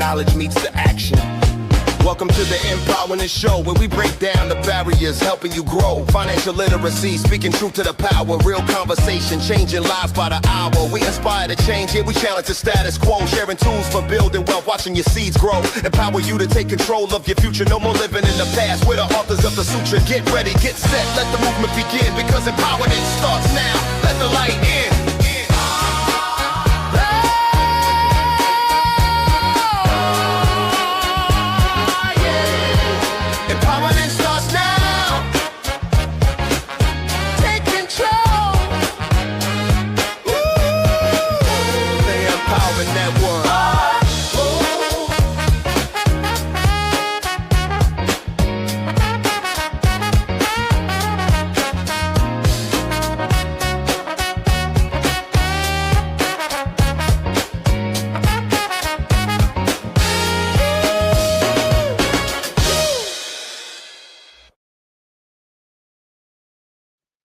knowledge meets the action. Welcome to the Empowering Show, where we break down the barriers, helping you grow. Financial literacy, speaking truth to the power. Real conversation, changing lives by the hour. We inspire to change, yeah, we challenge the status quo. Sharing tools for building wealth, watching your seeds grow. Empower you to take control of your future. No more living in the past. We're the authors of the suture. Get ready, get set, let the movement begin. Because empowerment starts now. Let the light in.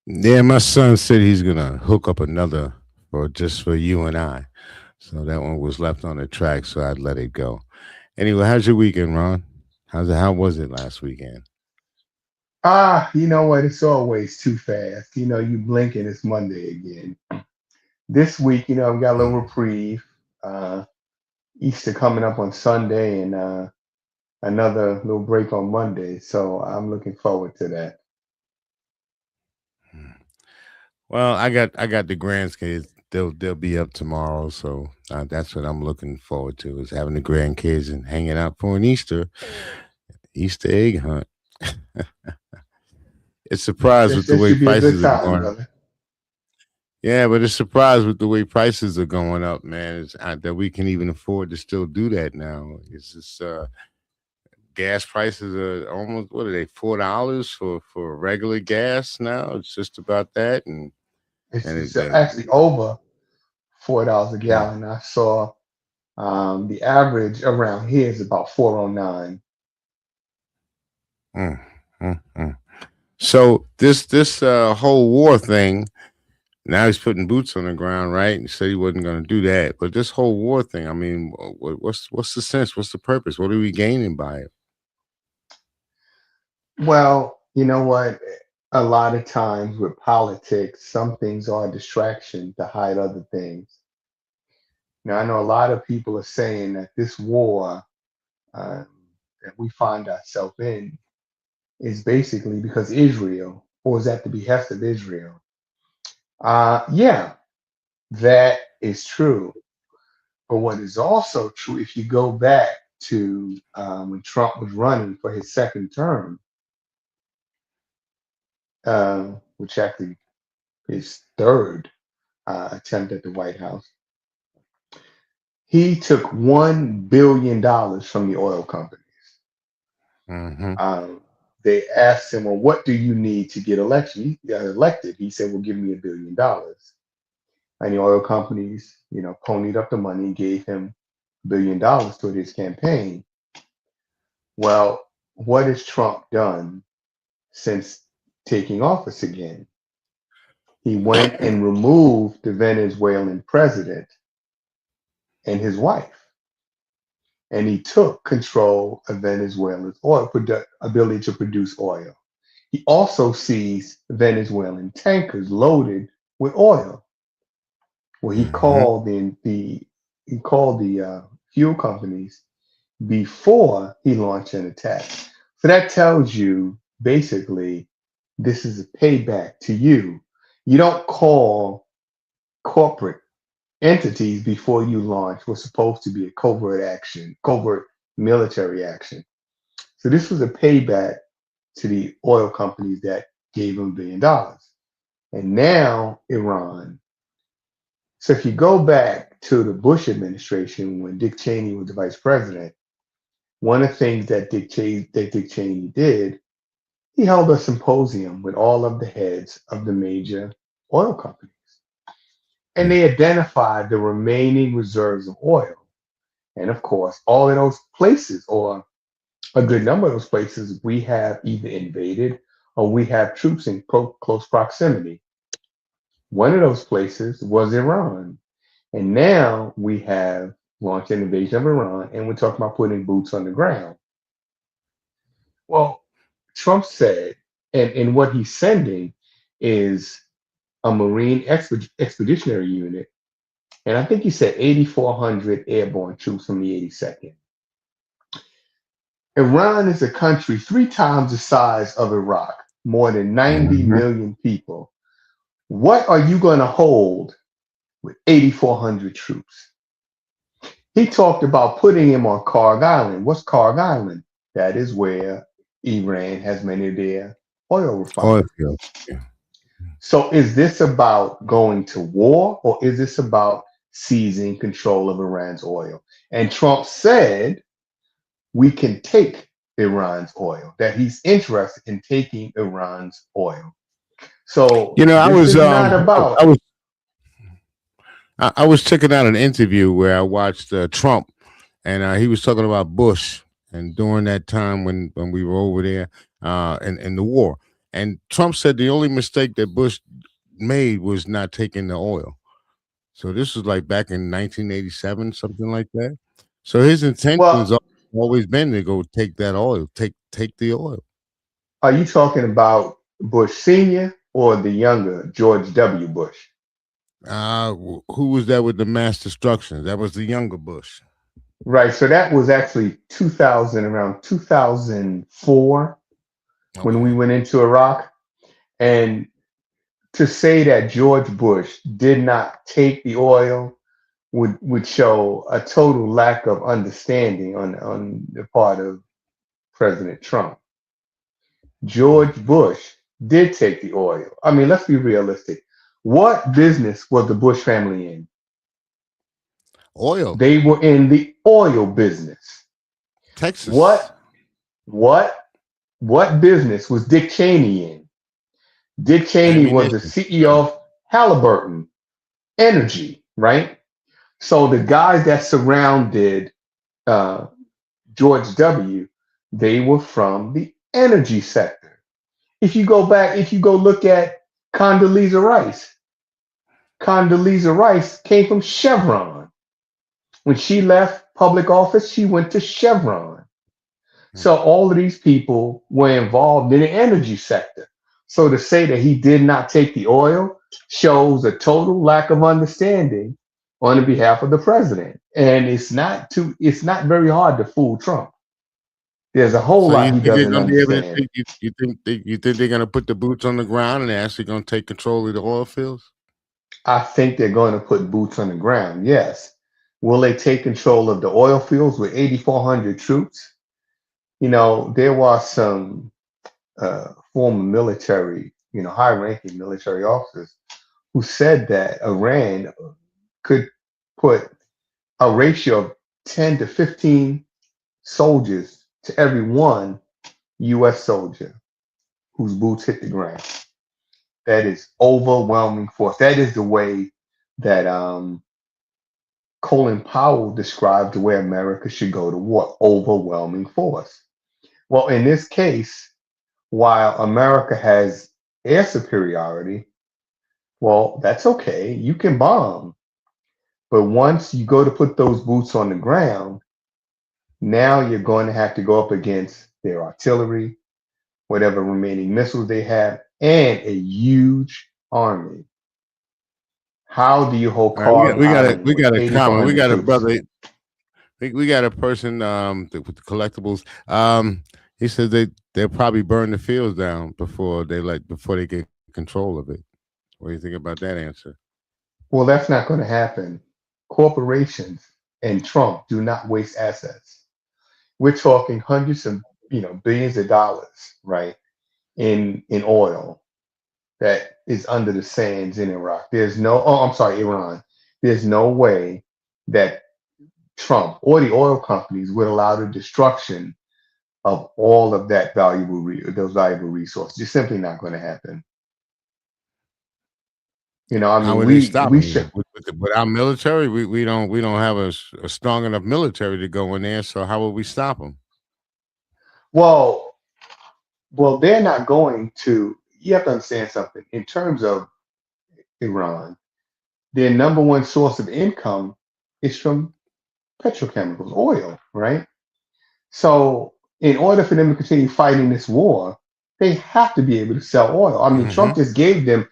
Yeah, my son said he's gonna hook up another for just for you and I. So that one was left on the track, so I'd let it go. Anyway, how's your weekend, Ron? How was it last weekend? You know what? It's always too fast. You blink and it's Monday again. This week, I've got a little Mm. reprieve. Uh, Easter coming up on Sunday and another little break on Monday. So I'm looking forward to that. Mm. Well, I got the grandkids. They'll be up tomorrow, so that's what I'm looking forward to is having the grandkids and hanging out for an Easter egg hunt. It's surprised with the That way should be a good prices are time, going. brother. Yeah, but it's surprised with the way prices are going up, man. That we can even afford to still do that now. It's just gas prices are almost what are they $4 for regular gas now? It's just about that, It's, and it's actually over $4 a mm, gallon. I saw the average around here is about 409. mm, mm. So this whole war thing. Now he's putting boots on the ground, right? He said he wasn't going to do that, but this whole war thing. I mean, what's the sense? What's the purpose? What are we gaining by it? Well, you know what? A lot of times with politics, some things are a distraction to hide other things. Now, I know a lot of people are saying that this war uh, that we find ourselves in is basically because Israel, or is at the behest of Israel. Yeah, that is true. But what is also true, if you go back to when Trump was running for his second term, which actually his third attempt at the White House, he took $1 billion from the oil companies. Hmm. Um, they asked him, "Well, what do you need to get elected?" He said, "Well, give me $1 billion." And the oil companies, ponied up the money and gave him $1 billion toward his campaign. Well, what has Trump done since taking office again? He went and removed the Venezuelan president and his wife, and he took control of Venezuela's ability to produce oil. He also seized Venezuelan tankers loaded with oil. Well, he Hmm. called the fuel companies before he launched an attack. So that tells you basically this is a payback to you. You don't call corporate entities before you launch what's supposed to be a covert action, covert military action. So this was a payback to the oil companies that gave him $1 billion. And now Iran. So if you go back to the Bush administration when Dick Cheney was the vice president, one of the things that Dick Cheney did, he held a symposium with all of the heads of the major oil companies. And they identified the remaining reserves of oil. And of course, all of those places, or a good number of those places, we have either invaded or we have troops in close proximity. One of those places was Iran. And now we have launch an invasion of Iran, and we're talking about putting boots on the ground. Well, Trump said, and what he's sending is a Marine expeditionary unit, and I think he said 8,400 airborne troops from the 82nd. Iran is a country 3 times the size of Iraq, more than 90 Mhm. million people. What are you going to hold with 8,400 troops? He talked about putting him on Karg Island. What's Karg Island? That is where Iran has many of their oil Oil refineries. field. Yeah. So is this about going to war, or is this about seizing control of Iran's oil? And Trump said we can take Iran's oil, that he's interested in taking Iran's oil. So You know, this is not about, I was checking out an interview where I watched Trump, and he was talking about Bush and during that time when we were over there in the war. And Trump said the only mistake that Bush made was not taking the oil. So this was like back in 1987, something like that. So his intentions well, always been to go take that oil, take the oil. are you talking about Bush Sr. or the younger George W. Bush? Who was that with the mass destruction? That was the younger Bush. Right. So that was actually 2000, around 2004 when we Okay. went into Iraq. And to say that George Bush did not take the oil would show a total lack of understanding on the part of President Trump. George Bush did take the oil. I mean, let's be realistic. What business was the Bush family in? Oil, They were in the oil business. Texas, What what what business was Dick Cheney in? Dick Cheney was the ammunition. CEO of Halliburton Energy, right? So the guys that surrounded uh, George W., they were from the energy sector. If you go back, if you go look at Condoleezza Rice, Condoleezza Rice came from Chevron. When she left public office, she went to Chevron. Hmm. So all of these people were involved in the energy sector. So to say that he did not take the oil shows a total lack of understanding on the behalf of the president. And it's not very hard to fool Trump. There's a whole So you lot he think they're doesn't going to be able to understand. take you think they're going to put the boots on the ground and they're actually going to take control of the oil fields? I think they're going to put boots on the ground. Yes. Will they take control of the oil fields with 8,400 troops? You know, there was some former military, high-ranking military officers who said that Iran could put a ratio of 10 to 15 soldiers to every one U.S. soldier whose boots hit the ground. That is overwhelming force. That is the way that Colin Powell described the way America should go to war, overwhelming force. Well, in this case, while America has air superiority, well, that's okay. You can bomb. But once you go to put those boots on the ground, now you're going to have to go up against their artillery, whatever remaining missiles they have, and a huge army. How do you hold All right, Carg Island we with got a comment. We 8,400 got a troops? brother. We got a person with the collectibles. He says they'll probably burn the fields down before they get control of it. What do you think about that answer? Well, that's not going to happen. Corporations and Trump do not waste assets. We're talking hundreds of billions of dollars, right, in oil that is under the sands in Iraq. I'm sorry, Iran. There's no way that Trump or the oil companies would allow the destruction of all of those valuable resources. It's simply not going to happen. I How mean, would they we stop we them should. with our military? We don't have a strong enough military to go in there. So how would we stop them? Well, they're not going to. You have to understand something. In terms of Iran, their number one source of income is from petrochemicals, oil, right? So in order for them to continue fighting this war, they have to be able to sell oil. I mean, Hmm. Trump just gave them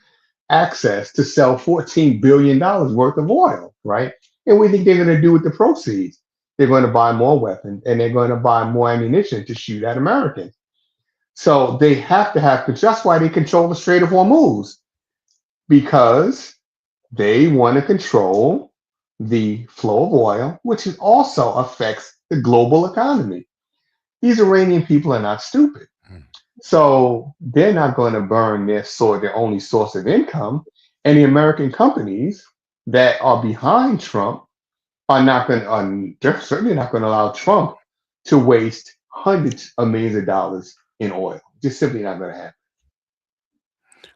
access to sell $14 billion worth of oil, right? And what do you think they're going to do with the proceeds? They're going to buy more weapons and they're going to buy more ammunition to shoot at Americans. So they have to have, that's why they control the Strait of Hormuz, because they want to control the flow of oil, which also affects the global economy. These Iranian people are not stupid. So they're not going to burn their only source of income. And the American companies that are behind Trump are not going to, they're certainly not going to allow Trump to waste hundreds of millions of dollars in oil. Just simply not going to happen.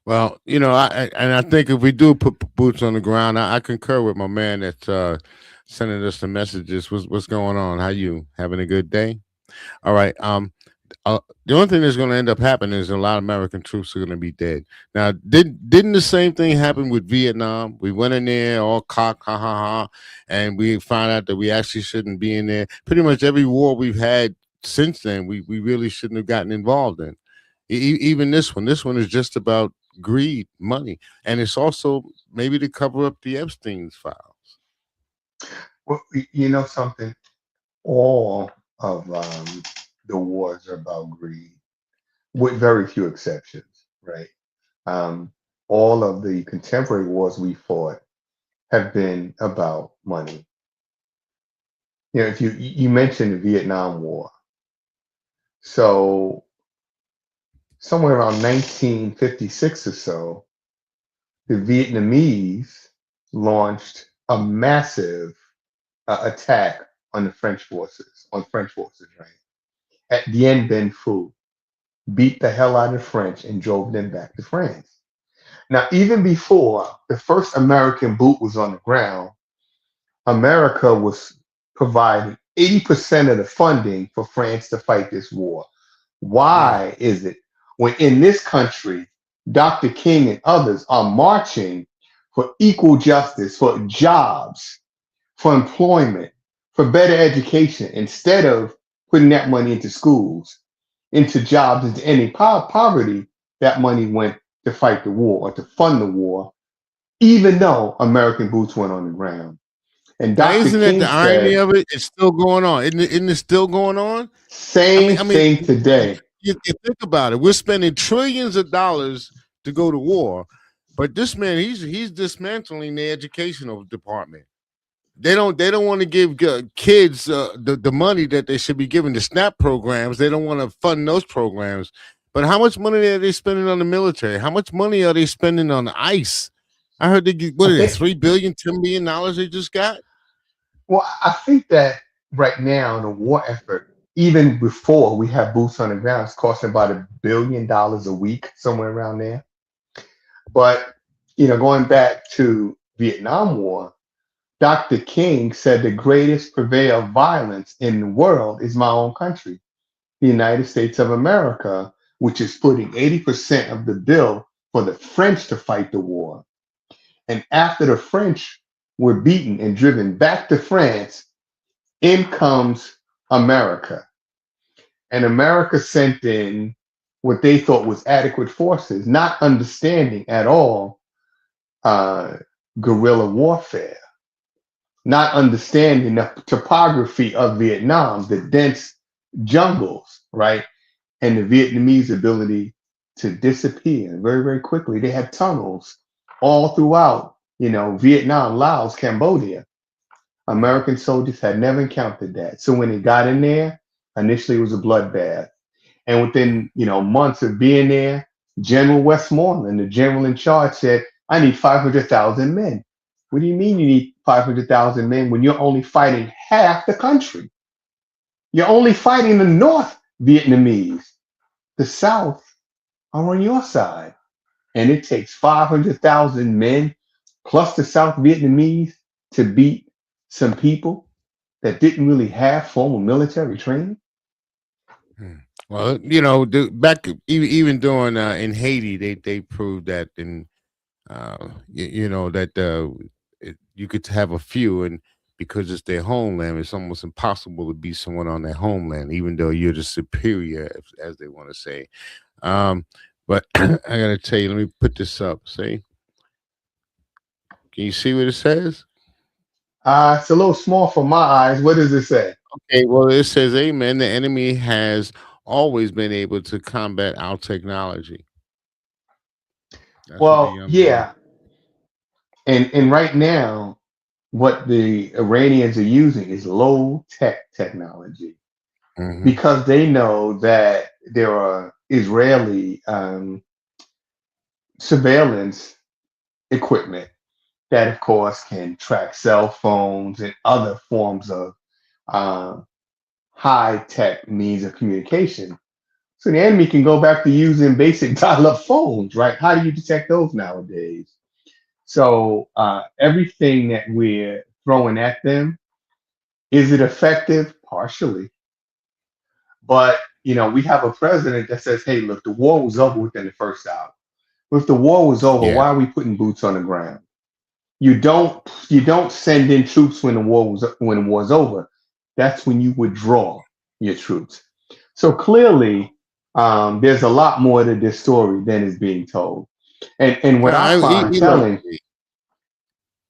Well, and I think if we do put boots on the ground, I concur with my man that's sending us the messages. What's going on? How you having a good day? All right. The only thing that's going to end up happening is a lot of American troops are going to be dead. Now, didn't the same thing happen with Vietnam? We went in there all cock, ha ha ha, and we found out that we actually shouldn't be in there. Pretty much every war we've had since then, we really shouldn't have gotten involved in. Even this one. This one is just about greed, money, and it's also maybe to cover up the Epstein's files. Well, you know something? All of the wars are about greed, with very few exceptions, right? Um, all of the contemporary wars we fought have been about money. You know, if you mentioned the Vietnam War, so somewhere around 1956 or so, the Vietnamese launched a massive attack on the French forces, right? At Dien Bien Phu, beat the hell out of the French and drove them back to France. Now, even before the first American boot was on the ground, America was providing 80% of the funding for France to fight this war. Mm. Why is it when in this country, Dr. King and others are marching for equal justice, for jobs, for employment, for better education, instead of putting that money into schools, into jobs, into any poverty, that money went to fight the war or to fund the war, even though American boots went on the ground. And Now, Dr. isn't that King the irony said, of it? It's still going on. Isn't it still going on? I same mean, I mean, thing today. you think about it. We're spending trillions of dollars to go to war, but this man, he's dismantling the educational department. They don't want to give kids the money that they should be giving to SNAP programs. They don't want to fund those programs. But how much money are they spending on the military? How much money are they spending on ICE? I heard they get, what I is it, think, $3 billion, $10 billion they just got? well, I think that right now the war effort, even before we have boots on the ground, is costing about $1 billion a week, somewhere around there. But going back to Vietnam War, Dr. King said the greatest purveyor of violence in the world is my own country, the United States of America, which is putting 80% of the bill for the French to fight the war. And after the French were beaten and driven back to France, in comes America. And America sent in what they thought was adequate forces, not understanding at all uh, guerrilla warfare, not understanding the topography of Vietnam, the dense jungles, right? And the Vietnamese ability to disappear very, very quickly. They had tunnels all throughout, Vietnam, Laos, Cambodia. American soldiers had never encountered that. So when they got in there, initially it was a bloodbath. And within, months of being there, General Westmoreland, the general in charge, said, I need 500,000 men. What do you mean you need 500,000 men when you're only fighting half the country? You're only fighting the North Vietnamese. The South are on your side. And it takes 500,000 men plus the South Vietnamese to beat some people that didn't really have formal military training. Hmm. Well, back even during in Haiti, they proved that that you could have a few, and because it's their homeland. It's almost impossible to beat someone on their homeland, even though you're the superior, as they want to say. Um, but I gotta tell you, let me put this up. See, can you see what it says? It's a little small for my eyes. What does it say? Okay, well, it says, "Amen. The enemy has always been able to combat our technology." That's what the Well, young man. yeah, and right now, what the Iranians are using is low tech technology Hmm. because they know that there are Israeli surveillance equipment that, of course, can track cell phones and other forms of uh, high tech means of communication. So the enemy can go back to using basic dial-up phones, right? How do you detect those nowadays? So everything that we're throwing at them, is it effective? Partially, but we have a president that says, "Hey, look, the war was over within the first hour. If the war was over, Yeah. why are we putting boots on the ground? You don't send in troops when the war's over. That's when you withdraw your troops. So clearly, there's a lot more to this story than is being told. And what I find Look, telling,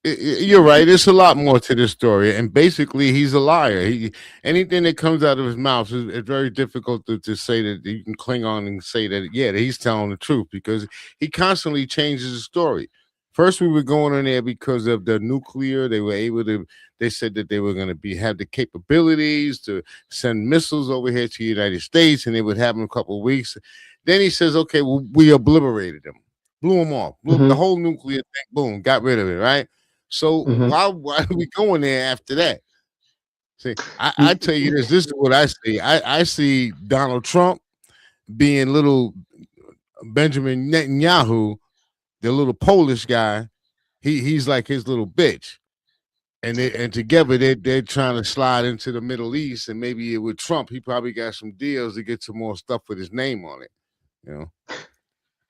you're right. It's a lot more to this story, and basically, he's a liar. Anything that comes out of his mouth is it's very difficult to say that you can cling on and say that that he's telling the truth because he constantly changes the story. First, we were going in there because of the nuclear. They were able to. They said that they were going to have the capabilities to send missiles over here to the United States, and they would have them in a couple of weeks. Then he says, "Okay, well, we obliterated them, blew them off, blew the hmm whole nuclear thing, boom, got rid of it, right?" So hmm why are we going there after that? See, I tell you this. This is what I see. I see Donald Trump being little Benjamin Netanyahu, the little Polish guy. He's like his little bitch, and together they're trying to slide into the Middle East, and maybe with Trump, he probably got some deals to get some more stuff with his name on it. You know.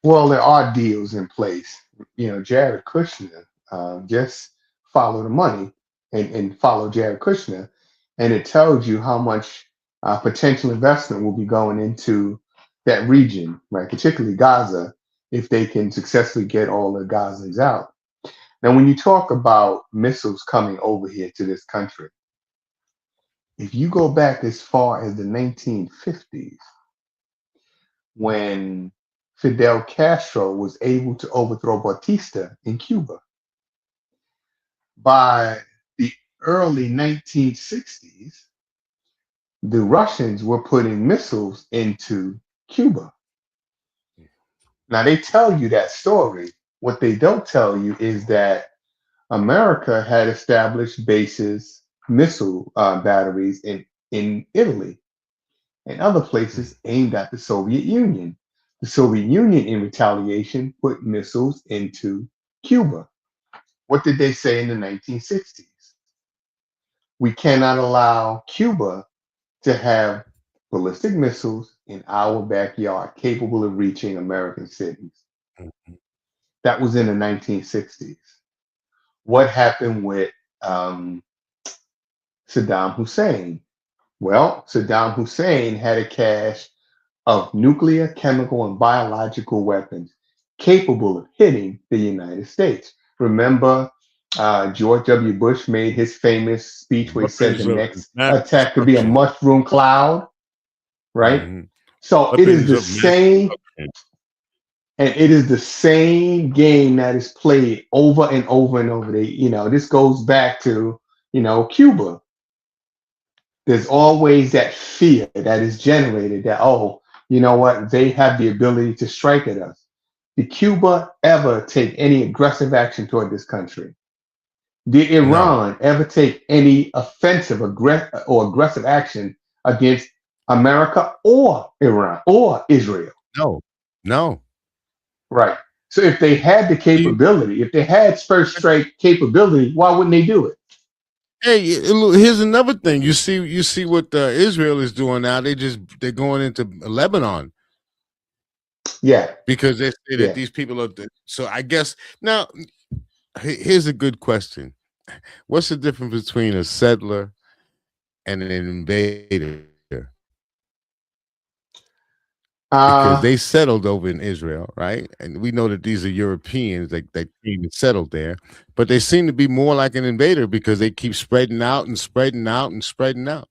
Well, there are deals in place. Jared Kushner just follow the money and follow Jared Kushner, and it tells you how much potential investment will be going into that region, right? Particularly Gaza, if they can successfully get all the Gazans out. Now, when you talk about missiles coming over here to this country, if you go back as far as the 1950s, when Fidel Castro was able to overthrow Batista in Cuba, by the early 1960s, the Russians were putting missiles into Cuba. Now, they tell you that story. What they don't tell you is that America had established bases, missile batteries in Italy and other places aimed at the Soviet Union. The Soviet Union, in retaliation, put missiles into Cuba. What did they say in the 1960s? We cannot allow Cuba to have ballistic missiles in our backyard capable of reaching American cities. That was in the 1960s. What happened with um, Saddam Hussein? Well, Saddam Hussein had a cache of nuclear, chemical, and biological weapons capable of hitting the United States. Remember, George W. Bush made his famous speech where he said the Weapons of next mass attack could be a destruction. mushroom cloud, right? Mhm. So it is Weapons the of mass same, destruction. and it is the same game that is played over and over and over. This goes back to, Cuba. There's always that fear that is generated that, oh, you know what, they have the ability to strike at us. Did Cuba ever take any aggressive action toward this country? Did No, Iran ever take any offensive or aggressive action against America or Iran or Israel? no, no. Right. So if they had the You, capability, if they had first strike capability, why wouldn't they do it? hey, look, here's another thing. You see what Israel is doing now. They're going into Lebanon Yeah. because they say that Yeah. these people are. So I guess now here's a good question. What's the difference between a settler and an invader? Because Uh, they settled over in Israel, right? And we know that these are Europeans that came and settled there, but they seem to be more like an invader because they keep spreading out and spreading out and spreading out.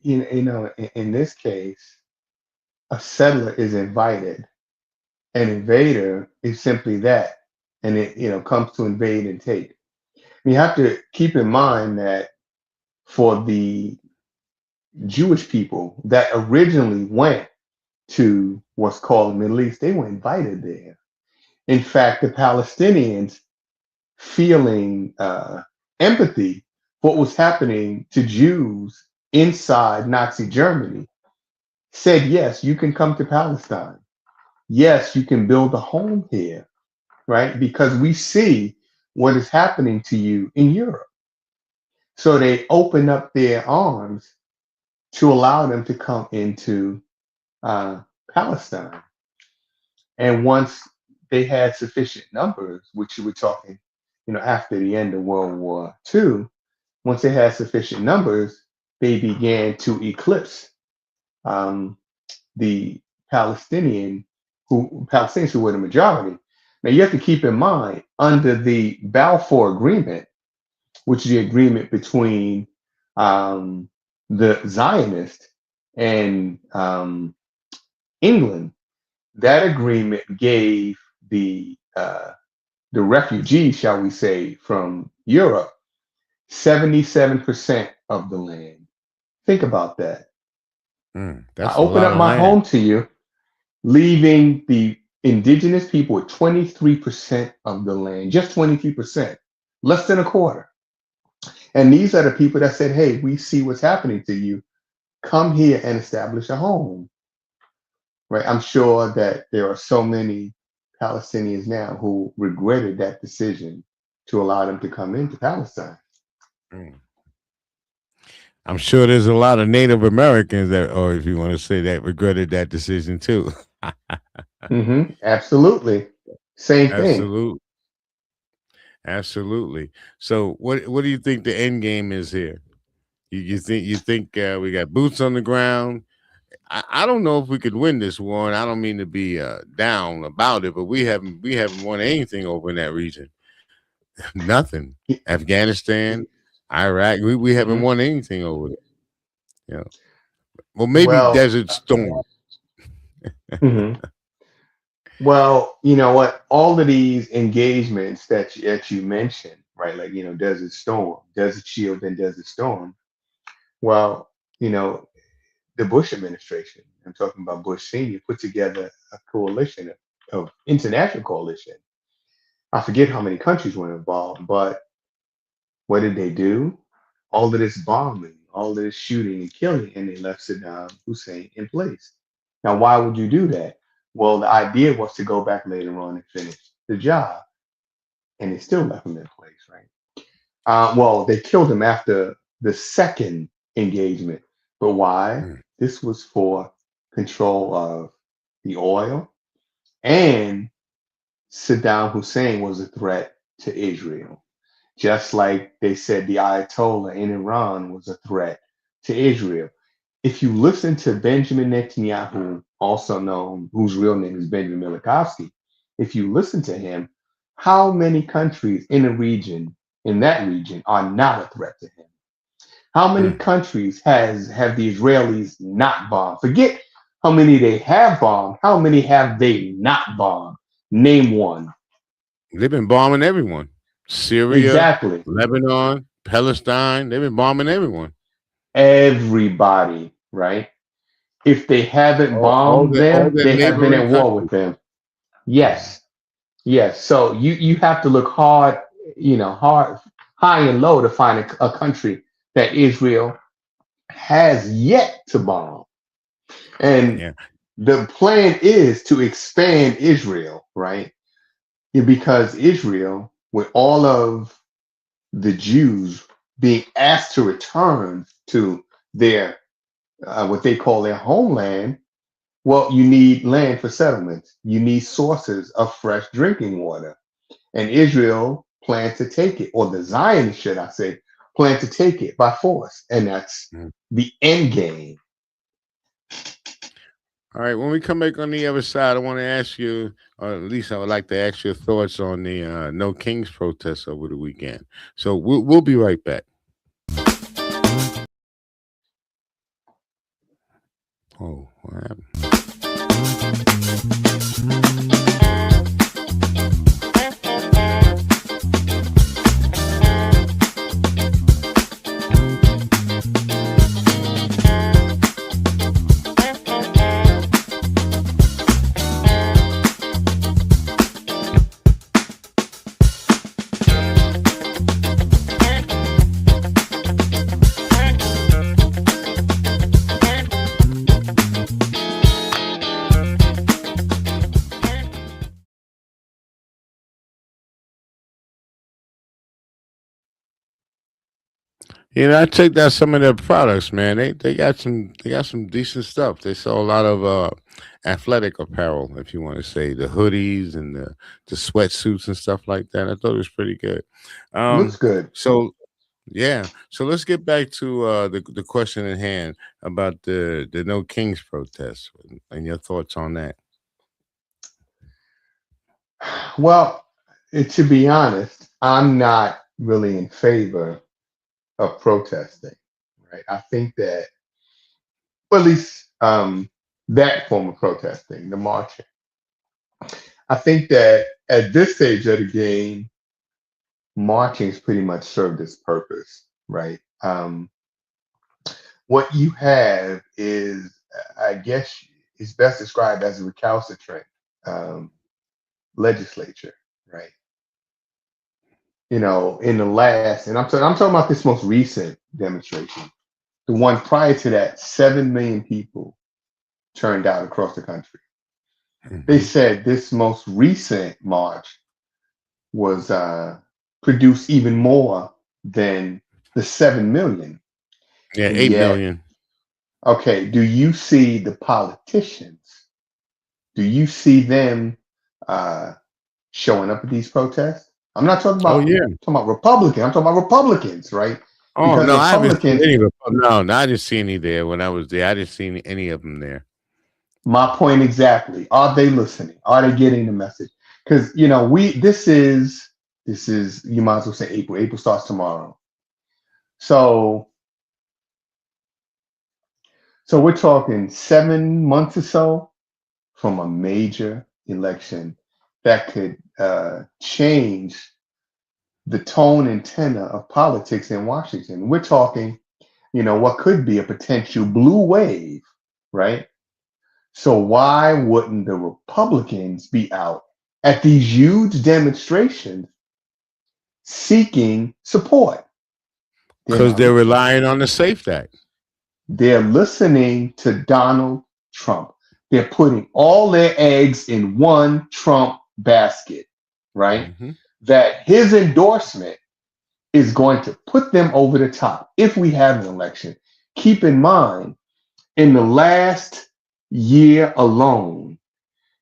in this case, a settler is invited. An invader is simply that, and it comes to invade and take. You have to keep in mind that for the Jewish people that originally went to what's called the Middle East, they were invited there. In fact, the Palestinians, feeling empathy for what was happening to Jews inside Nazi Germany, said, yes, you can come to Palestine. Yes, you can build a home here, right? Because we see what is happening to you in Europe. So they open up their arms to allow them to come into uh, Palestine. And once they had sufficient numbers, which you were talking, after the end of World War II, once they had sufficient numbers, they began to eclipse um, the Palestinians who were the majority. Now you have to keep in mind under the Balfour Agreement, which is the agreement between um, the Zionists and England. That agreement gave the refugees, shall we say, from Europe, 77% of the land. Think about that. I That's a open lot up of my land. home to you, leaving the indigenous people with 23% of the land, just 23%, less than a quarter. And these are the people that said, hey, we see what's happening to you. Come here and establish a home. Right? I'm sure that there are so many Palestinians now who regretted that decision to allow them to come into Palestine. Mm. I'm sure there's a lot of Native Americans that, or if you want to say that, regretted that decision too. Absolutely. Same thing. Absolutely. Absolutely. So what do you think the end game is here? You think we got boots on the ground? I don't know if we could win this war, and I don't mean to be down about it, but we haven't won anything over in that region. Nothing. Afghanistan, Iraq, we haven't Mhm. won anything over there. You know. Well, maybe Well, Desert Storm. mhm. Well, you know what? All of these engagements that you mentioned, right? Like, Desert Storm, Desert Shield, and Desert Storm. Well, you know, the Bush administration, I'm talking about Bush Senior, put together a coalition of international coalition. I forget how many countries were involved, but what did they do? All of this bombing, all of this shooting and killing, and they left Saddam Hussein in place. Now, why would you do that? Well, the idea was to go back later on and finish the job, and they still left him in place, right? Well, they killed him after the second engagement, but why? Mm, This was for control of the oil, and Saddam Hussein was a threat to Israel. Just like they said the Ayatollah in Iran was a threat to Israel. If you listen to Benjamin Netanyahu, also known, whose real name is Benjamin Milikowski, if you listen to him, how many countries in in that region, are not a threat to him? How many mm. countries have the Israelis not bombed? Forget how many they have bombed. How many have they not bombed? Name one. They've been bombing everyone. Syria, Exactly. Lebanon, Palestine. They've been bombing everyone. Everybody, right? If they haven't bombed All them, their they have been neighboring at war with countries. them. Mm, Yes, yes. So you have to look hard, hard, high and low to find a country that Israel has yet to bomb. And yeah. the plan is to expand Israel, right? Yeah, because Israel, with all of the Jews being asked to return to their what they call their homeland, well, you need land for settlements. You need sources of fresh drinking water. And Israel plan to take it, or the Zionists, should I say, plan to take it by force. And that's Mm. the end game. All right, when we come back on the other side, I want to ask you, or at least I would like to ask your thoughts on the No Kings protest over the weekend. So we'll be right back. Oh, what happened? You know, I checked out some of their products, man. They got some decent stuff. They sell a lot of athletic apparel, if you want to say, the hoodies and the sweatsuits and stuff like that. I thought it was pretty good. Looks Um, good. so yeah, so let's get back to the question at hand about the No Kings protest and your thoughts on that. Well, to be honest, I'm not really in favor of protesting, right? I think that, well, at least that form of protesting, the marching, I think that at this stage of the game, marching's pretty much served its purpose, right? What you have is, I guess, is best described as a recalcitrant um, legislature, right? You know, in the last, and I'm talking about this most recent demonstration. The one prior to that, 7 million people turned out across the country. They Hmm. said this most recent march was produced even more than the 7 million. Yeah, And eight yet, million. okay, do you see the politicians? Do you see them uh, showing up at these protests? I'm not Oh yeah. talking about Republicans. I'm talking about Republicans, right? Oh Because no, I haven't seen Republicans, any of it. No, no, I didn't see any there when I was there. I didn't see any of them there. my point exactly. Are they listening? Are they getting the message? Because you know, this is you might as well say April. April starts tomorrow. So we're talking 7 months or so from a major election that could change the tone and tenor of politics in Washington. We're talking, you know, what could be a potential blue wave, right? So why wouldn't the Republicans be out at these huge demonstrations seeking support? They're Because not they're listening. relying on the Safe Act. They're listening to Donald Trump. They're putting all their eggs in one Trump basket, right? Hmm. That his endorsement is going to put them over the top if we have an election. Keep in mind, in the last year alone,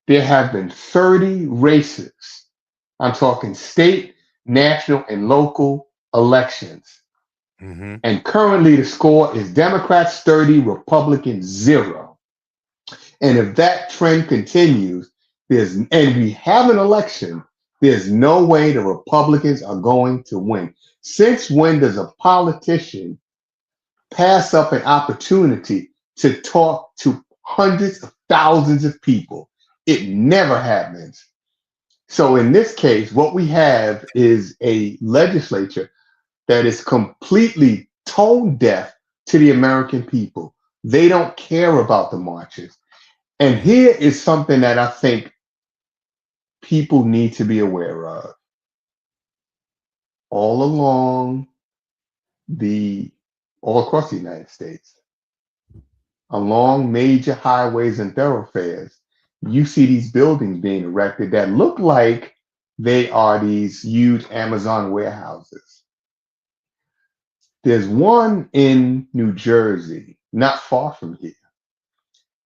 there have been 30 races. I'm talking state, national, and local elections. Hmm. And currently the score is Democrats 30, Republicans 0. And if that trend continues, and we have an election, there's no way the Republicans are going to win. Since when does a politician pass up an opportunity to talk to hundreds of thousands of people? It never happens. So in this case, what we have is a legislature that is completely tone deaf to the American people. They don't care about the marches. And here is something that I think people need to be aware of. All along the, all across the United States, along major highways and thoroughfares, you see these buildings being erected that look like they are these huge Amazon warehouses. There's one in New Jersey, not far from here.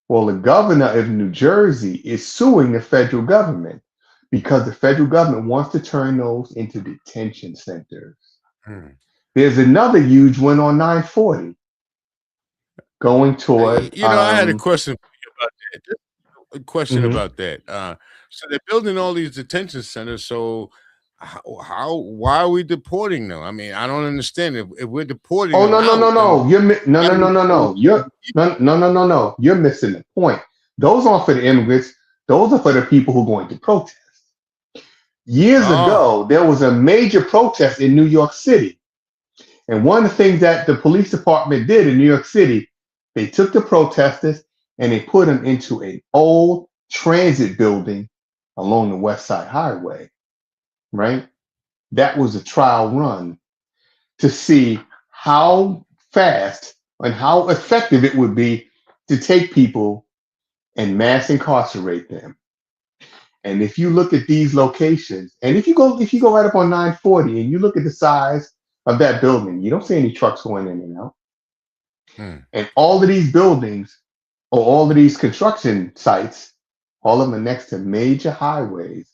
Well, the governor of New Jersey is suing the federal government because the federal government wants to turn those into detention centers. Hmm. There's another huge one on 940 going toward. I had a question for you about that. Just a question Mhm. about that. So they're building all these detention centers. So why are we deporting them? I mean, I don't understand. If we're deporting Oh them no no no out, then no! No why no do we no no still no! deporting You're people? no no no no no! You're missing the point. Those aren't for the immigrants. Those are for the people who are going to protest. Years Oh, ago, there was a major protest in New York City. And one of the things that the police department did in New York City, they took the protesters and they put them into an old transit building along the West Side Highway, right? That was a trial run to see how fast and how effective it would be to take people and mass incarcerate them. And if you look at these locations, and if you go right up on 940 and you look at the size of that building, you don't see any trucks going in and out. hmm. And all of these buildings or all of these construction sites, all of them are next to major highways,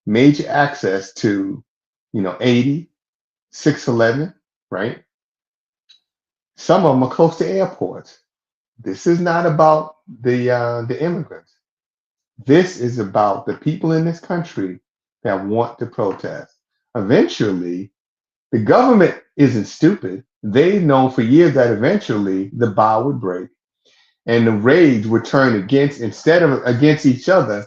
major access to, 80, 611, right? Some of them are close to airports. This is not about the immigrants. This is about the people in this country that want to protest. Eventually, the government isn't stupid. They've known for years that eventually the bow would break and the rage would turn against, instead of against each other,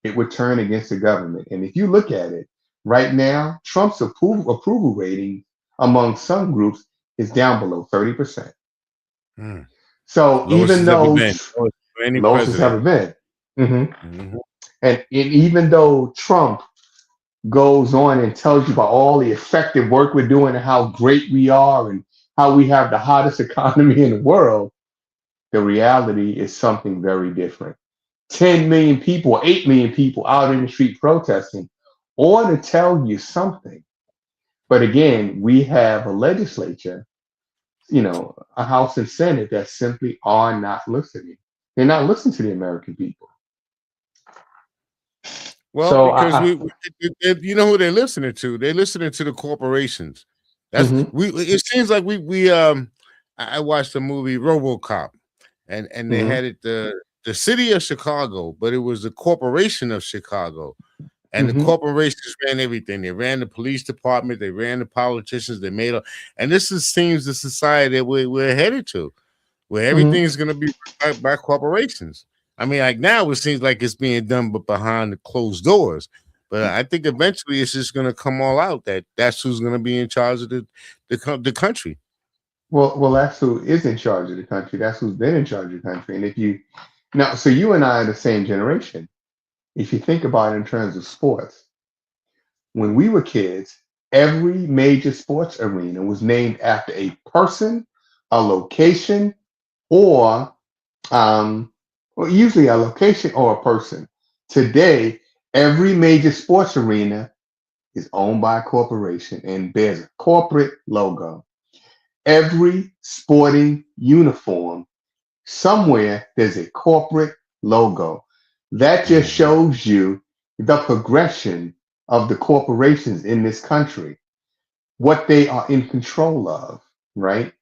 it would turn against the government. And if you look at it right now, Trump's approval rating among some groups is down below 30%. Hmm. So Lowest even it's ever though been. Lowest for any lowest it's ever president. been, mhm, Mhm. and even though Trump goes on and tells you about all the effective work we're doing and how great we are and how we have the hottest economy in the world, the reality is something very different. 10 million people, 8 million people out in the street protesting ought to tell you something. But again, we have a legislature, a House and Senate that simply are not listening. They're not listening to the American people. Well, So because you know who they're listening to? They're listening to the corporations. That's mhm, we. It seems like I watched the movie RoboCop, and they mhm, had it the city of Chicago, but it was the corporation of Chicago, and the mhm, corporations ran everything. They ran the police department, they ran the politicians, they made a, and this is seems the society that we're headed to, where mhm. everything's going to be run by corporations. I mean, like now it seems like it's being done, but behind the closed doors. But I think eventually it's just going to come all out that that's who's going to be in charge of the country. Well, that's who is in charge of the country. That's who's been in charge of the country. And if you now, so you and I are the same generation. If you think about it in terms of sports, when we were kids, every major sports arena was named after a person, a location, or um, well, usually a location or a person. Today, every major sports arena is owned by a corporation and bears a corporate logo. Every sporting uniform, somewhere there's a corporate logo. That just Mhm. shows you the progression of the corporations in this country, what they are in control of, right?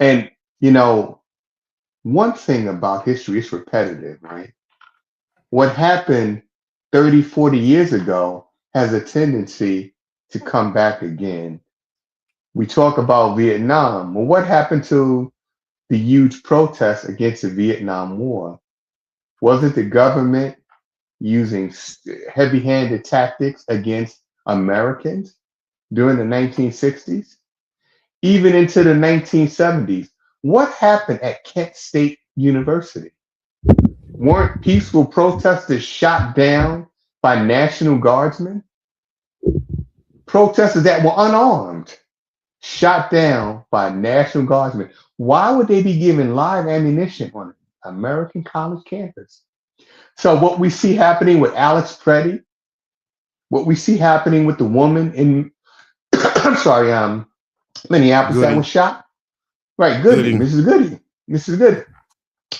And, you know, one thing about history is repetitive, right? What happened 30, 40 years ago has a tendency to come back again. We talk about Vietnam. Well, what happened to the huge protests against the Vietnam War? Wasn't the government using heavy handed tactics against Americans during the 1960s? Even into the 1970s. What happened at Kent State University? Weren't peaceful protesters shot down by National Guardsmen? Protesters that were unarmed, shot down by National Guardsmen. Why would they be given live ammunition on an American college campus? So, what we see happening with Alex Preddy, what we see happening with the woman in, I'm sorry, Minneapolis that Goody, was shot, right? Goody, Goody, Mrs. Goody, Mrs. Goody.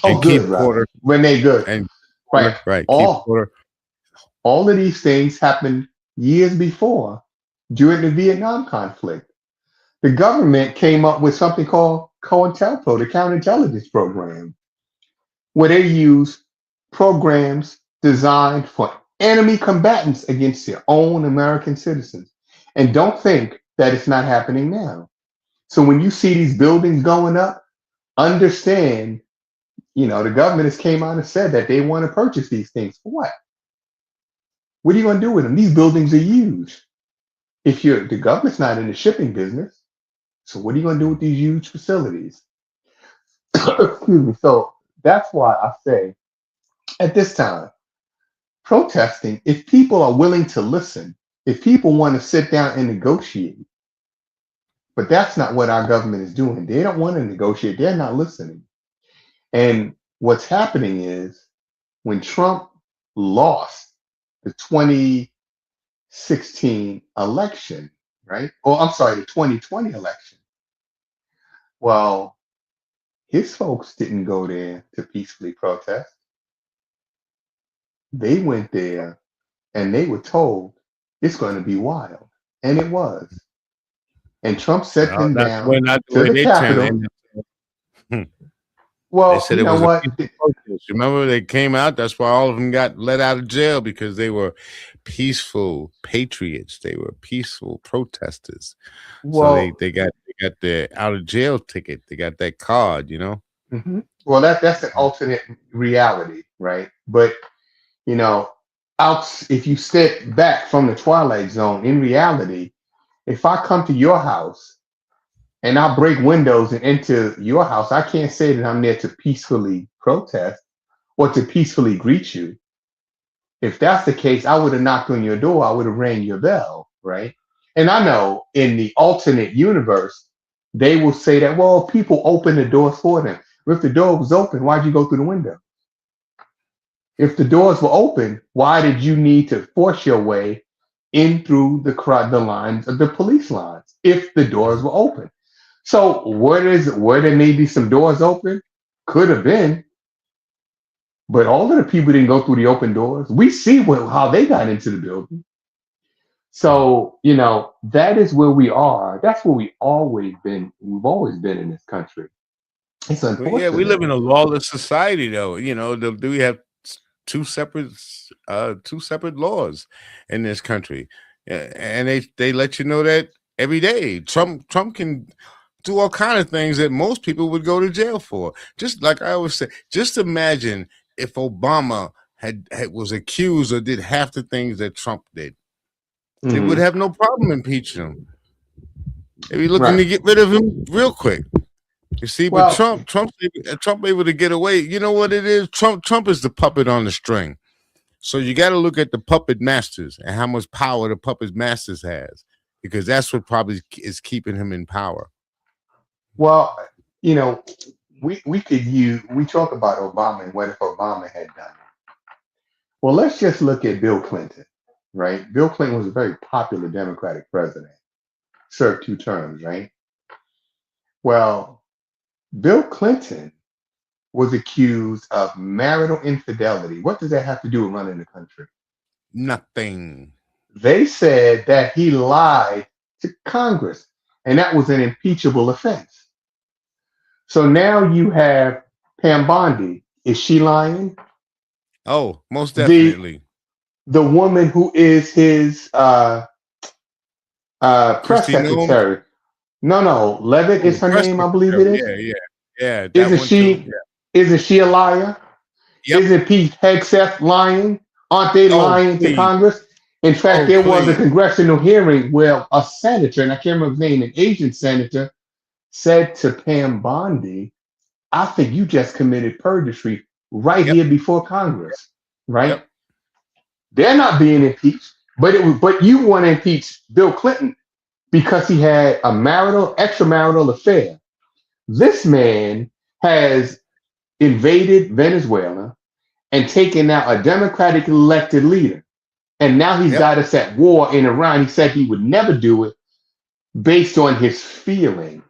Oh, and good, Keith rather. Porter Renee Good, and right? Porter, right? Keith All Porter. All of these things happened years before during the Vietnam conflict. The government came up with something called COINTELPRO, the counterintelligence program, where they use programs designed for enemy combatants against their own American citizens. And don't think that it's not happening now. So when you see these buildings going up, understand, the government has came out and said that they want to purchase these things. For what? What are you going to do with them? These buildings are huge. If the government's not in the shipping business, so what are you going to do with these huge facilities? Excuse me. So that's why I say at this time, protesting, if people are willing to listen, if people want to sit down and negotiate, but that's not what our government is doing. They don't want to negotiate. They're not listening. And what's happening is when Trump lost the 2016 election, right? Oh, I'm sorry, the 2020 election. Well, his folks didn't go there to peacefully protest. They went there and they were told it's going to be wild. And it was. And Trump sent them down not the to way the they Capitol. turned it. They Well, said you it know was a what? peaceful protest. Remember, they came out. That's why all of them got let out of jail, because they were peaceful patriots. They were peaceful protesters. So Well, they got the out of jail ticket. They got that card. well, that's an alternate reality, right? But if you step back from the Twilight Zone, in reality, if I come to your house and I break windows and enter your house, I can't say that I'm there to peacefully protest or to peacefully greet you. If that's the case, I would have knocked on your door, I would have rang your bell, right? And I know in the alternate universe, they will say that, well, people open the doors for them. If the door was open, why'd you go through the window? If the doors were open, why did you need to force your way in through the lines of the police lines if the doors were open? So where there may be some doors open, could have been, but all of the people didn't go through the open doors. We see how they got into the building. So, that is where we are. That's where we've always been in this country. It's Well, yeah, we unfortunate. live in a lawless society, though. Do we have two separate laws in this country? And they let you know that every day. Trump can do all kind of things that most people would go to jail for. Just like I always say, just imagine if Obama had was accused or did half the things that Trump did. They would Mhm. have no problem impeaching him. They'd be looking Right. to get rid of him real quick. You see, but Well, Trump able to get away. You know what it is? Trump is the puppet on the string. So you got to look at the puppet masters and how much power the puppet masters has, because that's what probably is keeping him in power. well, we talk about Obama and what if Obama had done it. Well, let's just look at Bill Clinton, right? Bill Clinton was a very popular Democratic president, served 2 terms, right? Well, Bill Clinton was accused of marital infidelity. What does that have to do with running the country? Nothing. They said that he lied to Congress, and that was an impeachable offense. So now you have Pam Bondi. Is she lying? Oh, most The definitely. the woman who is his press Christy Noem. secretary. No, Levitt Oh, is the her press name, I believe it secretary. is. Yeah. That Isn't one too. she? Isn't she a liar? Yep. Isn't Pete Hegseth lying? Aren't they Oh, lying to please. Congress? In fact, Oh, there was a please. congressional hearing where a senator, and I can't remember his name, an Asian senator, said to Pam Bondi, I think you just committed perjury right Yep. here before Congress, right? Yep. They're not being impeached, but you want to impeach Bill Clinton because he had a extramarital affair. This man has invaded Venezuela and taken out a democratic elected leader. And now he's Yep. got us at war in Iran. He said he would never do it based on his feeling,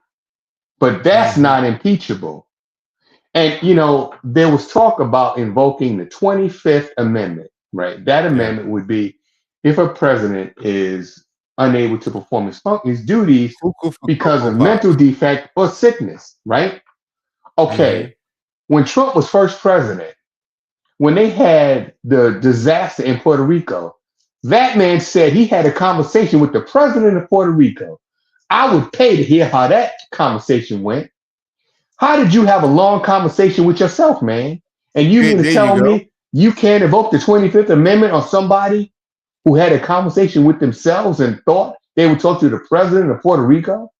but that's Mm-hmm. not impeachable. And, there was talk about invoking the 25th Amendment. right? That Yeah. amendment would be if a president is unable to perform his duties Cuckoo for because Cocoa of mental Pops. defect or sickness, right? Mm-hmm. Okay, when Trump was first president, when they had the disaster in Puerto Rico, that man said he had a conversation with the president of Puerto Rico. I would pay to hear how that conversation went. How did you have a long conversation with yourself, man? And you mean to There you tell go. me you can't invoke the 25th Amendment on somebody who had a conversation with themselves and thought they would talk to the president of Puerto Rico?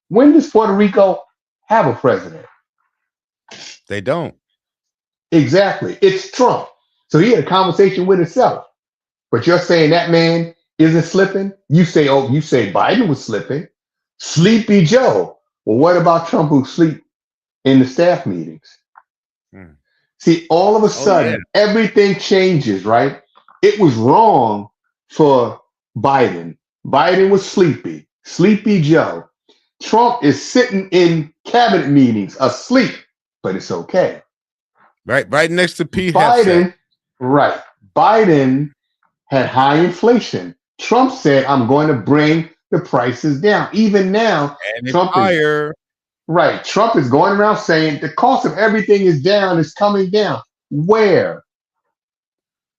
When does Puerto Rico have a president? They don't. Exactly. It's Trump. So he had a conversation with himself. But you're saying that man isn't slipping? You say Biden was slipping. Sleepy Joe. Well, what about Trump who sleep in the staff meetings? Hmm. See, all of a Oh yeah. sudden, everything changes, right? It was wrong for Biden. Biden was sleepy. Sleepy Joe. Trump is sitting in cabinet meetings asleep, but it's okay. Right next to Pete Hegseth. Biden, right. Biden had high inflation. Trump said, I'm going to bring the prices down. Even now, And it's Trump is higher. right. Trump is going around saying the cost of everything is down, it's coming down. Where?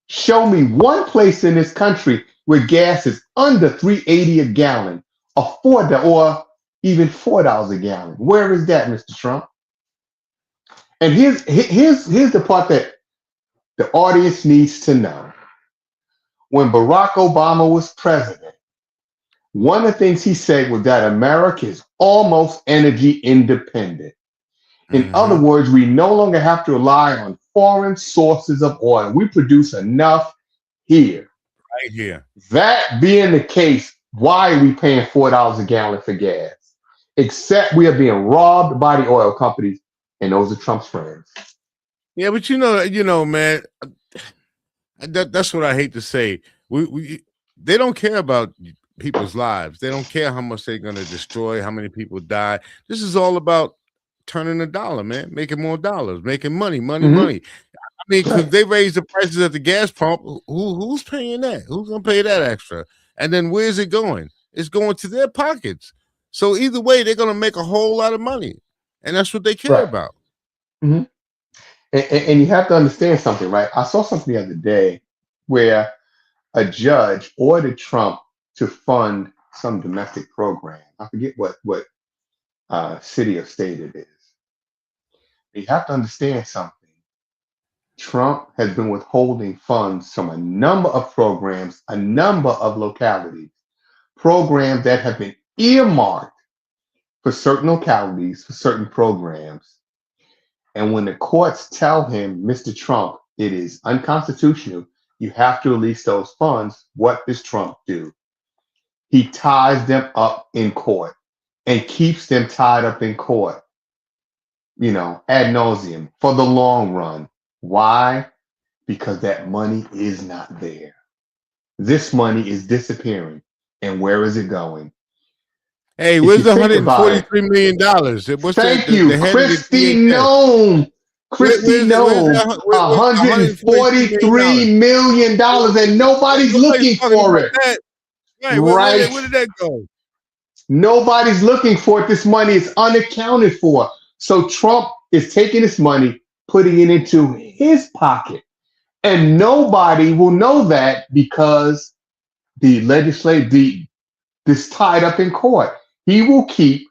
Show me one place in this country where gas is under 3.80 a gallon, or even $4 a gallon. Where is that, Mr. Trump? And here's the part that the audience needs to know. When Barack Obama was president, one of the things he said was that America is almost energy independent. In other Mm-hmm. words, we no longer have to rely on foreign sources of oil. We produce enough here. Right here. That being the case, why are we paying $4 a gallon for gas? Except we are being robbed by the oil companies, and those are Trump's friends. Yeah, but man, that's what I hate to say. They don't care about people's lives. They don't care how much they're gonna destroy, how many people die. This is all about turning a dollar, man, making more dollars, making money. Mhm. I mean, because Right. they raise the prices at the gas pump. Who's paying that? Who's gonna pay that extra? And then where's it going? It's going to their pockets. So either way, they're gonna make a whole lot of money, and that's what they care Right. about. Mhm. And you have to understand something, right? I saw something the other day where a judge ordered Trump to fund some domestic program. I forget what city or state it is. You have to understand something. Trump has been withholding funds from a number of programs, a number of localities, programs that have been earmarked for certain localities, for certain programs. And when the courts tell him, Mr. Trump, it is unconstitutional, you have to release those funds, what does Trump do? He ties them up in court and keeps them tied up in court, ad nauseum for the long run. Why? Because that money is not there. This money is disappearing. And where is it going? Hey, If you where's the think about it, $143 million? What's thank the you, head of the Christy DHS? Nome. Christy Where's Nome, that? Where's the $143 million? $143 million, and nobody's Nobody's looking talking for about it. that. Right? Right? Where did that go? Nobody's looking for it. This money is unaccounted for. So Trump is taking this money, putting it into his pocket. And nobody will know that because this tied up in court. He will keep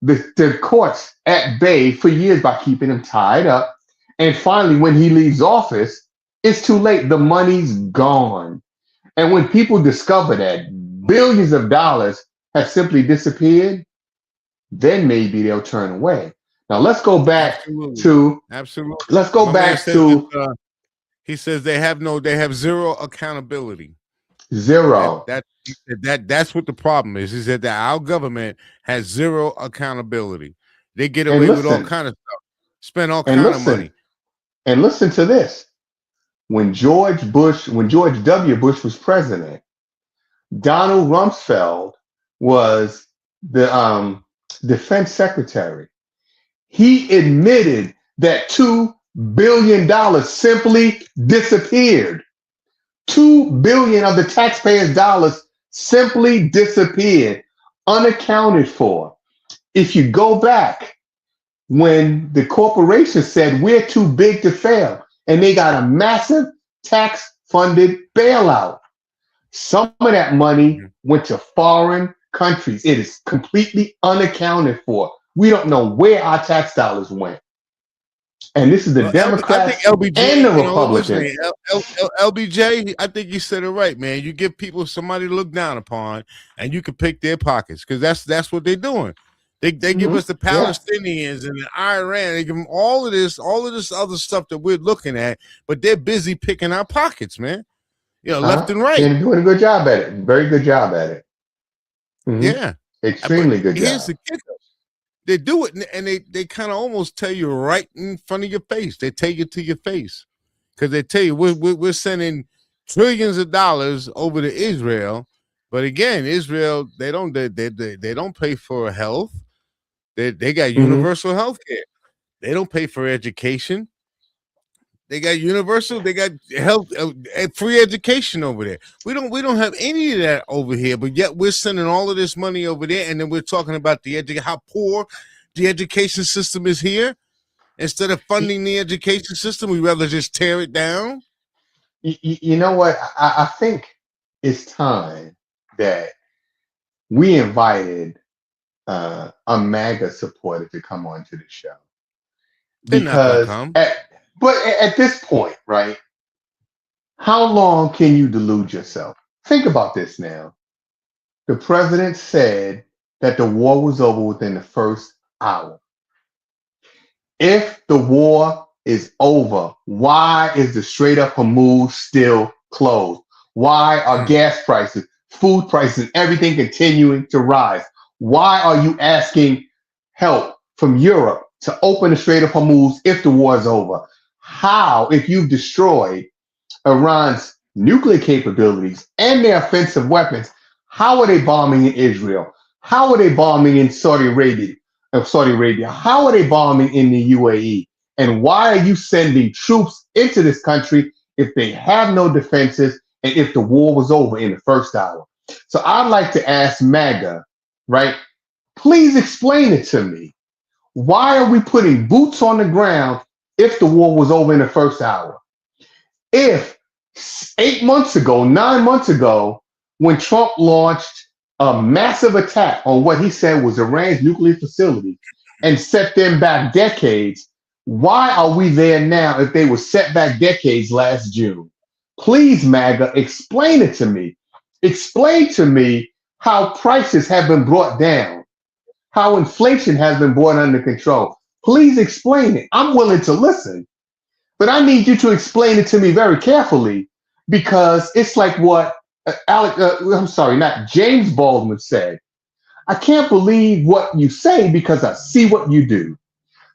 the courts at bay for years by keeping them tied up. And finally, when he leaves office, it's too late. The money's gone. And when people discover that billions of dollars have simply disappeared, then maybe they'll turn away. Now let's go back Absolutely. to Absolutely. let's go My man back says to that, he says they have zero accountability. zero. He said that's what the problem is. He said that our government has zero accountability. They get And away with all listen, kind of stuff, spend all and kind of listen, money. and listen to this. When George W. Bush was president, Donald Rumsfeld was the defense secretary. He admitted that $2 billion simply disappeared. $2 billion of the taxpayers' dollars simply disappeared, unaccounted for. If you go back when the corporation said we're too big to fail, and they got a massive tax-funded bailout. Some of that money went to foreign countries. It is completely unaccounted for. We don't know where our tax dollars went. And this is the Democrats I think LBJ, and the you know, what's his Republicans. name? LBJ, I think you said it right, man. You give people somebody to look down upon, and you can pick their pockets, because that's what they're doing. They give us the Palestinians and the Iran. They give them all of this other stuff that we're looking at, but they're busy picking our pockets, man. You know, left and right. And doing a good job at it. Very good job at it. Yeah. Extremely good job. Here's the kicker. They do it, and they kind of almost tell you right in front of your face. They tell you to your face, because they tell you we're sending trillions of dollars over to Israel. But again, Israel, they don't pay for health. They got universal health care. They don't pay for education. They got universal. They got health, free education over there. We don't have any of that over here. But yet we're sending all of this money over there, and then we're talking about how poor the education system is here. Instead of funding the education system, we rather just tear it down. You know what? I think it's time that we invited a MAGA supporter to come on to the show. They're not gonna come. But at this point, right? How long can you delude yourself? Think about this now. The president said that the war was over within the first hour. If the war is over, why is the Strait of Hormuz still closed? Why are gas prices, food prices, everything continuing to rise? Why are you asking help from Europe to open the Strait of Hormuz if the war is over? How, if you've destroyed Iran's nuclear capabilities and their offensive weapons, how are they bombing in Israel? How are they bombing in Saudi Arabia? How are they bombing in the UAE? And why are you sending troops into this country if they have no defenses and if the war was over in the first hour? So I'd like to ask MAGA, right? Please explain it to me. Why are we putting boots on the ground if the war was over in the first hour? If 9 months ago, when Trump launched a massive attack on what he said was Iran's nuclear facility and set them back decades, why are we there now if they were set back decades last June? Please, MAGA, explain it to me. Explain to me how prices have been brought down, how inflation has been brought under control. Please explain it. I'm willing to listen, but I need you to explain it to me very carefully, because it's like what James Baldwin said. I can't believe what you say because I see what you do.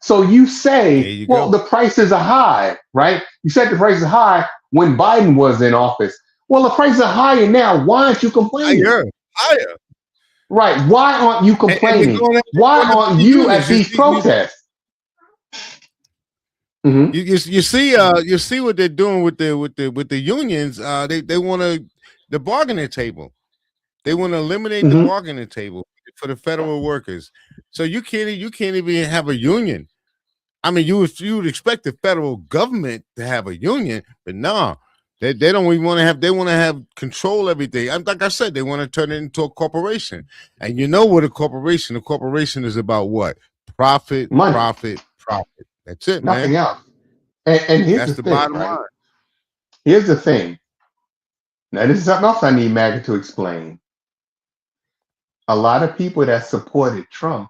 So you say, the prices are high, right? You said the prices are high when Biden was in office. Well, the prices are higher now. Why aren't you complaining? Higher. Right. Why aren't you complaining? Why aren't you at these protests? You see what they're doing with the unions. They want the bargaining table. They want to eliminate the bargaining table for the federal workers. So you can't even have a union. I mean, you would expect the federal government to have a union, but no, they don't even want to have. They want to have control everything. Like I said, they want to turn it into a corporation. And you know what a corporation? A corporation is about what? Profit, money. Profit. That's it, Nothing man. else. And here's That's the the thing, bottom right? line. Here's the thing. Now, this is something else I need MAGA to explain. A lot of people that supported Trump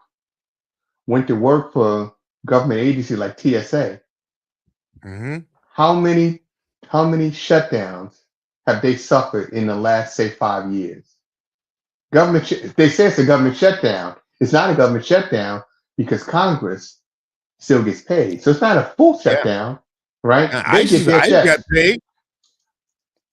went to work for government agencies like TSA. How many shutdowns have they suffered in the last, say, 5 years? They say it's a government shutdown. It's not a government shutdown because Congress still gets paid. So it's not a full shutdown, right? They get their checks. Got paid.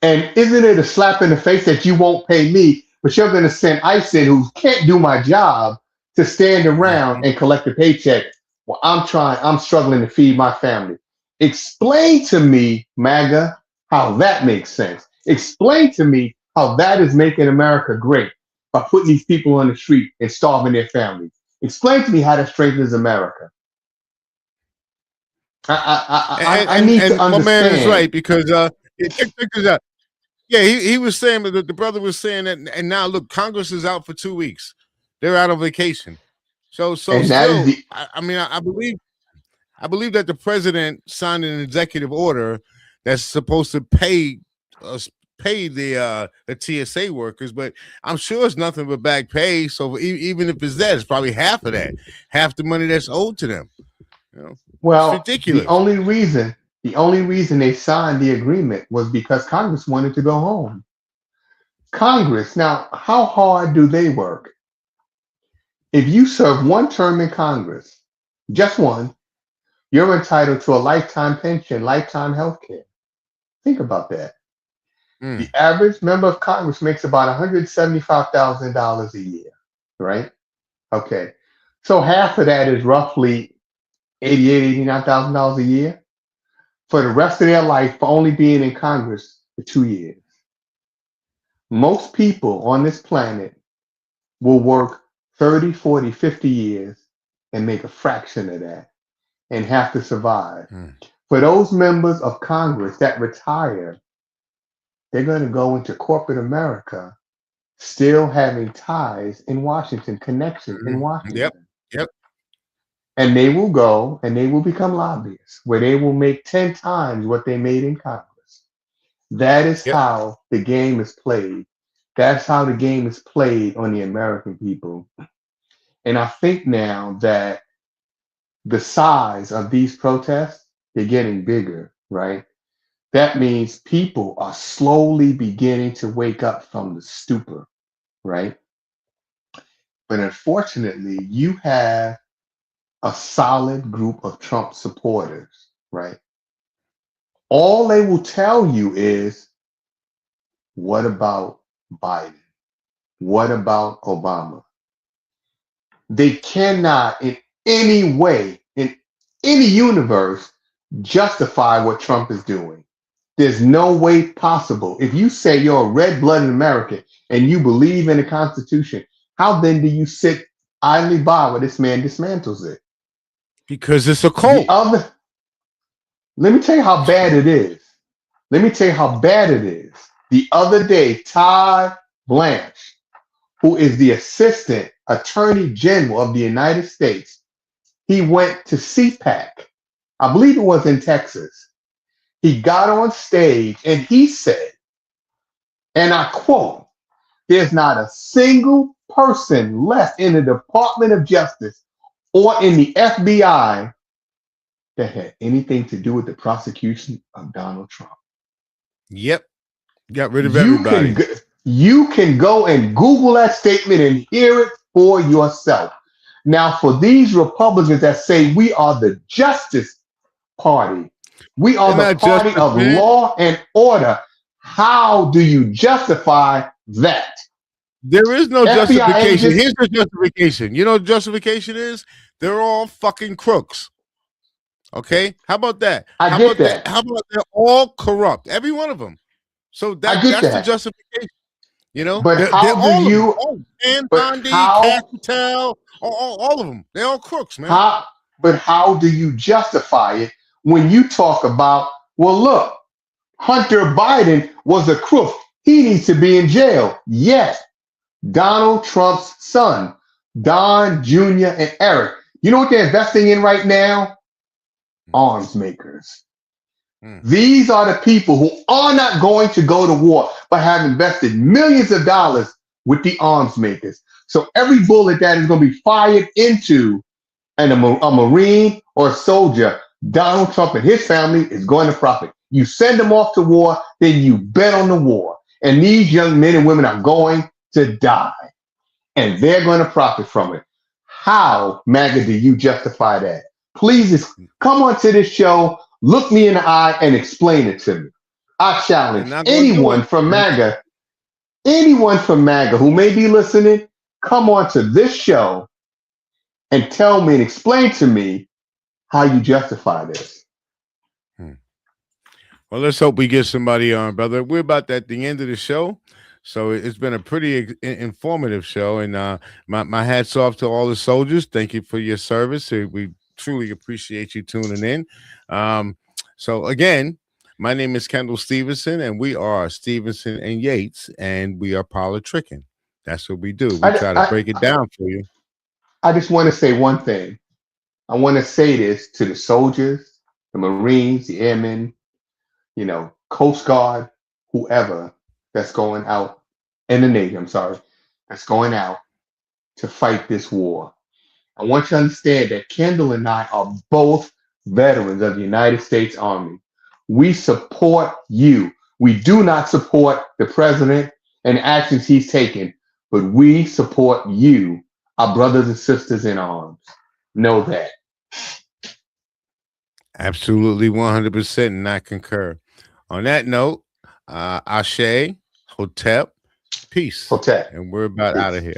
And isn't it a slap in the face that you won't pay me, but you're going to send ICE in, who can't do my job, to stand around and collect a paycheck? Well, I'm struggling to feed my family. Explain to me, MAGA, how that makes sense. Explain to me how that is making America great by putting these people on the street and starving their families. Explain to me how that strengthens America. I need to And my man is understand. right because check this out. Yeah, he was saying that the brother was saying that, and now look, Congress is out for 2 weeks. They're out on vacation. So And that is still, the I mean, I believe that the president signed an executive order that's supposed to pay the TSA workers, but I'm sure it's nothing but back pay. So even if it's that, it's probably half of that, half the money that's owed to them. You know, it's well, ridiculous. the only reason they signed the agreement was because Congress wanted to go home. Congress, now, how hard do they work? If you serve one term in Congress, just one, you're entitled to a lifetime pension, lifetime health care. Think about that. The average member of Congress makes about $175,000 a year, right? Okay. So half of that is roughly $89,000 a year for the rest of their life for only being in Congress for 2 years. Most people on this planet will work 30, 40, 50 years and make a fraction of that and have to survive. For those members of Congress that retire, they're going to go into corporate America still having ties in Washington, connections in Washington. Yep. And they will go and they will become lobbyists where they will make 10 times what they made in Congress. That is how the game is played. That's how the game is played on the American people. And I think now that the size of these protests, they're getting bigger, right? That means people are slowly beginning to wake up from the stupor, right? But unfortunately, you have a solid group of Trump supporters, right? All they will tell you is, what about Biden? What about Obama? They cannot in any way, in any universe, justify what Trump is doing. There's no way possible. If you say you're a red-blooded American and you believe in the Constitution, how then do you sit idly by while this man dismantles it? Because it's a The cult. other, let me tell you how bad it is. Let me tell you how bad it is. The other day, Todd Blanche, who is the Assistant Attorney General of the United States, he went to CPAC. I believe it was in Texas. He got on stage and he said, and I quote, "There's not a single person left in the Department of Justice or in the FBI that had anything to do with the prosecution of Donald Trump." Yep. Got rid of You everybody. you can go and Google that statement and hear it for yourself. Now, for these Republicans that say we are the Justice Party, we are They're the not party justice, of man. law and order, how do you justify that? There is no FBI justification. agents, Here's the justification. You know what justification is? They're all fucking crooks. Okay? How about that? I get that. How about they're all corrupt? Every one of them. So I get that's the that. justification. You know? But They're how do all of them. you, Oh, Dan but Bondi, how, Capital, all of them. They're all crooks, man. how do you justify it when you talk about, well, look, Hunter Biden was a crook. He needs to be in jail. Yes, Donald Trump's son, Don Jr. and Eric. You know what they're investing in right now? Arms makers. These are the people who are not going to go to war, but have invested millions of dollars with the arms makers. So every bullet that is going to be fired into a Marine or a soldier, Donald Trump and his family is going to profit. You send them off to war, then you bet on the war. And these young men and women are going to die. And they're going to profit from it. How, MAGA, do you justify that? Please come on to this show, look me in the eye, and explain it to me. I challenge anyone from MAGA who may be listening, come on to this show and tell me and explain to me how you justify this. Well, let's hope we get somebody on, brother. We're about at the end of the show. So it's been a pretty informative show. And my hat's off to all the soldiers. Thank you for your service. We truly appreciate you tuning in. So, again, my name is Kendall Stevenson, and we are Stevenson and Yates, and we are politricking. That's what we do. We I, try to I, break it down for you. I just want to say one thing. I want to say this to the soldiers, the Marines, the airmen, Coast Guard, whoever that's going out in the Navy, I'm sorry, that's going out to fight this war. I want you to understand that Kendall and I are both veterans of the United States Army. We support you. We do not support the president and actions he's taken, but we support you, our brothers and sisters in arms. Know that. Absolutely 100%, and I concur. On that note, Ashe, Hotep, peace. Protect. And we're about out of here.